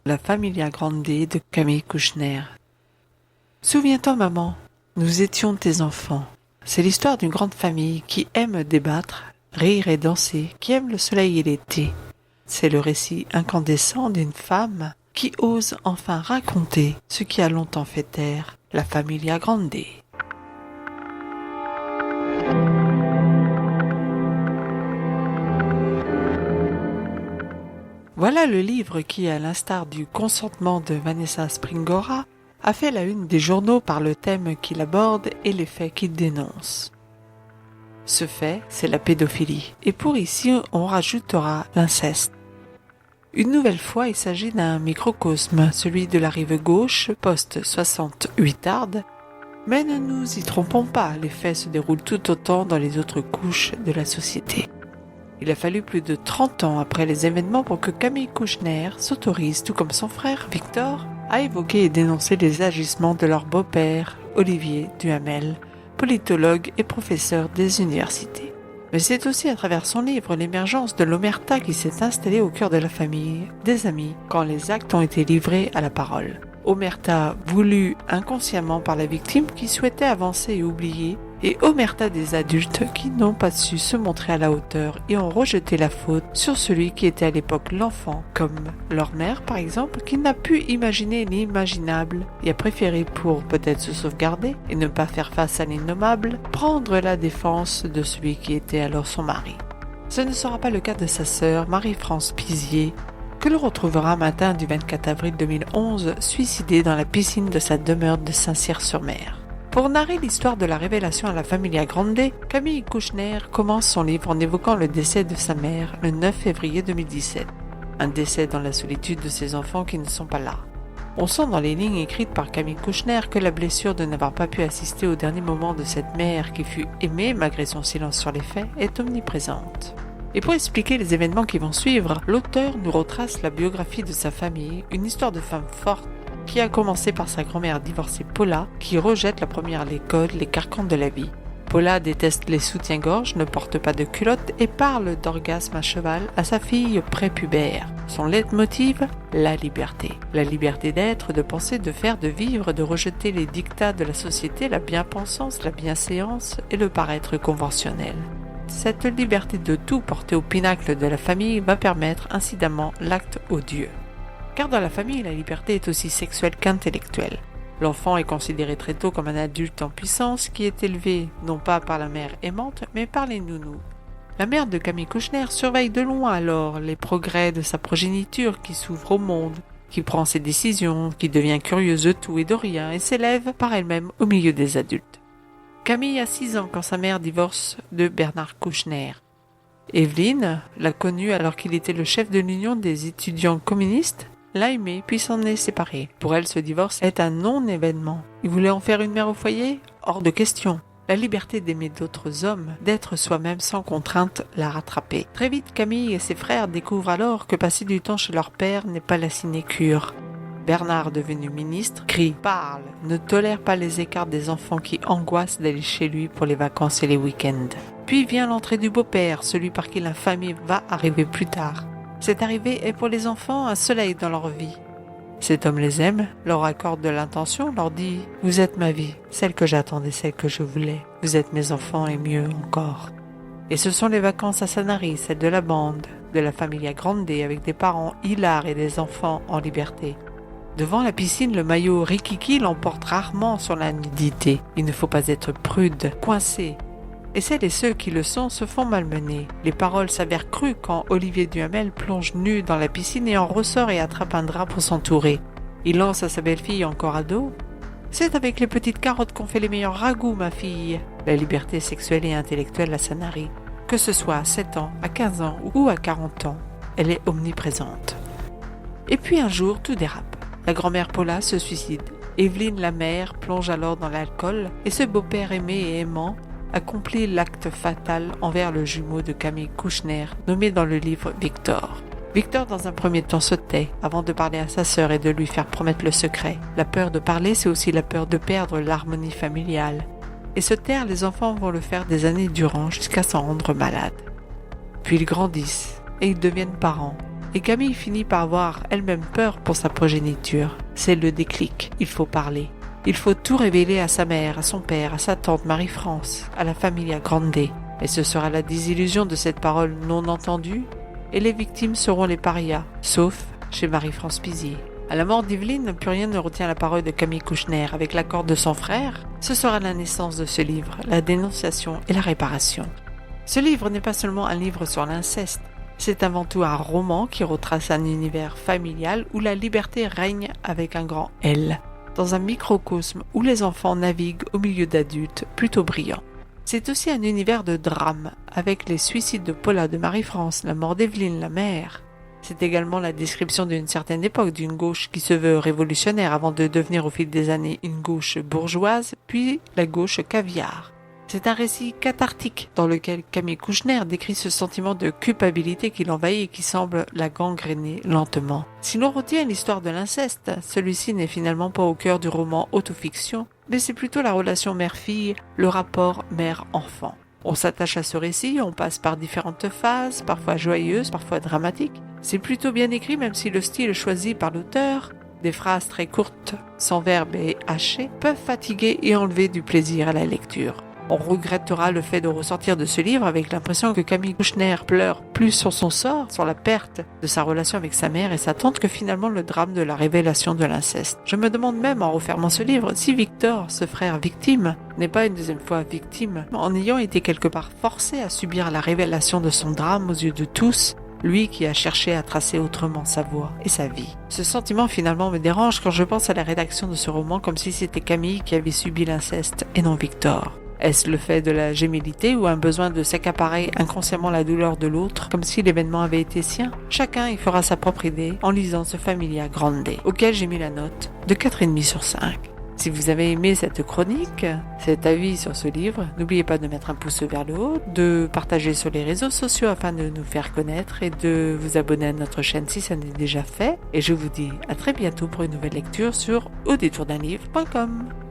La Familia Grande de Camille Kouchner. Souviens-toi, maman, nous étions tes enfants. C'est l'histoire d'une grande famille qui aime débattre, rire et danser, qui aime le soleil et l'été. C'est le récit incandescent d'une femme qui ose enfin raconter ce qui a longtemps fait taire la Familia Grande. Voilà le livre qui, à l'instar du Consentement de Vanessa Springora, a fait la une des journaux par le thème qu'il aborde et les faits qu'il dénonce. Ce fait, c'est la pédophilie, et pour ici, on rajoutera l'inceste. Une nouvelle fois, il s'agit d'un microcosme, celui de la rive gauche, post 68 Ardes, mais ne nous y trompons pas, les faits se déroulent tout autant dans les autres couches de la société. Il a fallu plus de 30 ans après les événements pour que Camille Kouchner s'autorise, tout comme son frère Victor, à évoquer et dénoncer les agissements de leur beau-père, Olivier Duhamel, politologue et professeur des universités. Mais c'est aussi à travers son livre l'émergence de l'omerta qui s'est installée au cœur de la famille, des amis, quand les actes ont été livrés à la parole. Omerta voulue inconsciemment par la victime qui souhaitait avancer et oublier, et omerta des adultes qui n'ont pas su se montrer à la hauteur et ont rejeté la faute sur celui qui était à l'époque l'enfant, comme leur mère par exemple, qui n'a pu imaginer l'imaginable et a préféré, pour peut-être se sauvegarder et ne pas faire face à l'innommable, prendre la défense de celui qui était alors son mari. Ce ne sera pas le cas de sa sœur Marie-France Pizier, que l'on retrouvera un matin du 24 avril 2011 suicidée dans la piscine de sa demeure de Saint-Cyr-sur-Mer. Pour narrer l'histoire de la révélation à la Familia Grande, Camille Kouchner commence son livre en évoquant le décès de sa mère le 9 février 2017. Un décès dans la solitude de ses enfants qui ne sont pas là. On sent dans les lignes écrites par Camille Kouchner que la blessure de n'avoir pas pu assister au dernier moment de cette mère qui fut aimée malgré son silence sur les faits est omniprésente. Et pour expliquer les événements qui vont suivre, l'auteur nous retrace la biographie de sa famille, une histoire de femme forte qui a commencé par sa grand-mère divorcée Paula, qui rejette la première les codes, les carcans de la vie. Paula déteste les soutiens-gorge, ne porte pas de culotte et parle d'orgasme à cheval à sa fille prépubère. Son leitmotiv, la liberté. La liberté d'être, de penser, de faire, de vivre, de rejeter les dictats de la société, la bien-pensance, la bienséance et le paraître conventionnel. Cette liberté de tout portée au pinacle de la famille va permettre incidemment l'acte odieux. Car dans la famille, la liberté est aussi sexuelle qu'intellectuelle. L'enfant est considéré très tôt comme un adulte en puissance qui est élevé non pas par la mère aimante, mais par les nounous. La mère de Camille Kouchner surveille de loin alors les progrès de sa progéniture qui s'ouvre au monde, qui prend ses décisions, qui devient curieuse de tout et de rien et s'élève par elle-même au milieu des adultes. Camille a 6 ans quand sa mère divorce de Bernard Kouchner. Evelyne l'a connu alors qu'il était le chef de l'Union des étudiants communistes, l'a aimé puis s'en est séparé. Pour elle, ce divorce est un non-événement. Il voulait en faire une mère au foyer ? Hors de question. La liberté d'aimer d'autres hommes, d'être soi-même sans contrainte, l'a rattrapée. Très vite, Camille et ses frères découvrent alors que passer du temps chez leur père n'est pas la sinécure. Bernard, devenu ministre, crie « Parle !» ne tolère pas les écarts des enfants qui angoissent d'aller chez lui pour les vacances et les week-ends. Puis vient l'entrée du beau-père, celui par qui l'infamie va arriver plus tard. Cette arrivée est pour les enfants un soleil dans leur vie. Cet homme les aime, leur accorde de l'intention, leur dit « Vous êtes ma vie, celle que j'attendais, celle que je voulais. Vous êtes mes enfants et mieux encore. » Et ce sont les vacances à Sanary, celles de la bande, de la Familia Grande avec des parents hilars et des enfants en liberté. Devant la piscine, le maillot rikiki l'emporte rarement sur la nudité. Il ne faut pas être prude, coincé. Et celles et ceux qui le sont se font malmener. Les paroles s'avèrent crues quand Olivier Duhamel plonge nu dans la piscine et en ressort et attrape un drap pour s'entourer. Il lance à sa belle-fille encore ado. « C'est avec les petites carottes qu'on fait les meilleurs ragoûts, ma fille !» La liberté sexuelle et intellectuelle à Sanary. Que ce soit à 7 ans, à 15 ans ou à 40 ans, elle est omniprésente. Et puis un jour, tout dérape. La grand-mère Paula se suicide. Evelyne, la mère, plonge alors dans l'alcool et ce beau-père aimé et aimant accomplit l'acte fatal envers le jumeau de Camille Kouchner, nommé dans le livre Victor. Victor, dans un premier temps, se tait avant de parler à sa sœur et de lui faire promettre le secret. La peur de parler, c'est aussi la peur de perdre l'harmonie familiale. Et se taire, les enfants vont le faire des années durant jusqu'à s'en rendre malades. Puis ils grandissent et ils deviennent parents. et Camille finit par avoir elle-même peur pour sa progéniture. C'est le déclic, il faut parler. Il faut tout révéler à sa mère, à son père, à sa tante Marie-France, à la familia Grande. Et ce sera la désillusion de cette parole non entendue, et les victimes seront les parias, sauf chez Marie-France Pizier. À la mort d'Yveline, plus rien ne retient la parole de Camille Kouchner. Avec l'accord de son frère, ce sera la naissance de ce livre, la dénonciation et la réparation. Ce livre n'est pas seulement un livre sur l'inceste, c'est avant tout un roman qui retrace un univers familial où la liberté règne avec un grand L, dans un microcosme où les enfants naviguent au milieu d'adultes plutôt brillants. C'est aussi un univers de drame, avec les suicides de Paula de Marie-France, la mort d'Yveline, la mère. C'est également la description d'une certaine époque, d'une gauche qui se veut révolutionnaire avant de devenir au fil des années une gauche bourgeoise, puis la gauche caviar. C'est un récit cathartique dans lequel Camille Kouchner décrit ce sentiment de culpabilité qui l'envahit et qui semble la gangréner lentement. Si l'on retient l'histoire de l'inceste, celui-ci n'est finalement pas au cœur du roman autofiction, mais c'est plutôt la relation mère-fille, le rapport mère-enfant. On s'attache à ce récit, on passe par différentes phases, parfois joyeuses, parfois dramatiques. C'est plutôt bien écrit même si le style choisi par l'auteur, des phrases très courtes, sans verbe et hachées, peuvent fatiguer et enlever du plaisir à la lecture. On regrettera le fait de ressortir de ce livre avec l'impression que Camille Kouchner pleure plus sur son sort, sur la perte de sa relation avec sa mère et sa tante que finalement le drame de la révélation de l'inceste. Je me demande même en refermant ce livre si Victor, ce frère victime, n'est pas une deuxième fois victime, en ayant été quelque part forcé à subir la révélation de son drame aux yeux de tous, lui qui a cherché à tracer autrement sa voie et sa vie. Ce sentiment finalement me dérange quand je pense à la rédaction de ce roman comme si c'était Camille qui avait subi l'inceste et non Victor. Est-ce le fait de la gémilité ou un besoin de s'accaparer inconsciemment la douleur de l'autre, comme si l'événement avait été sien? Chacun y fera sa propre idée en lisant ce Familia Grande, auquel j'ai mis la note de 4,5 sur 5. Si vous avez aimé cette chronique, cet avis sur ce livre, n'oubliez pas de mettre un pouce vers le haut, de partager sur les réseaux sociaux afin de nous faire connaître et de vous abonner à notre chaîne si ça n'est déjà fait. Et je vous dis à très bientôt pour une nouvelle lecture sur audétourdunlivre.com.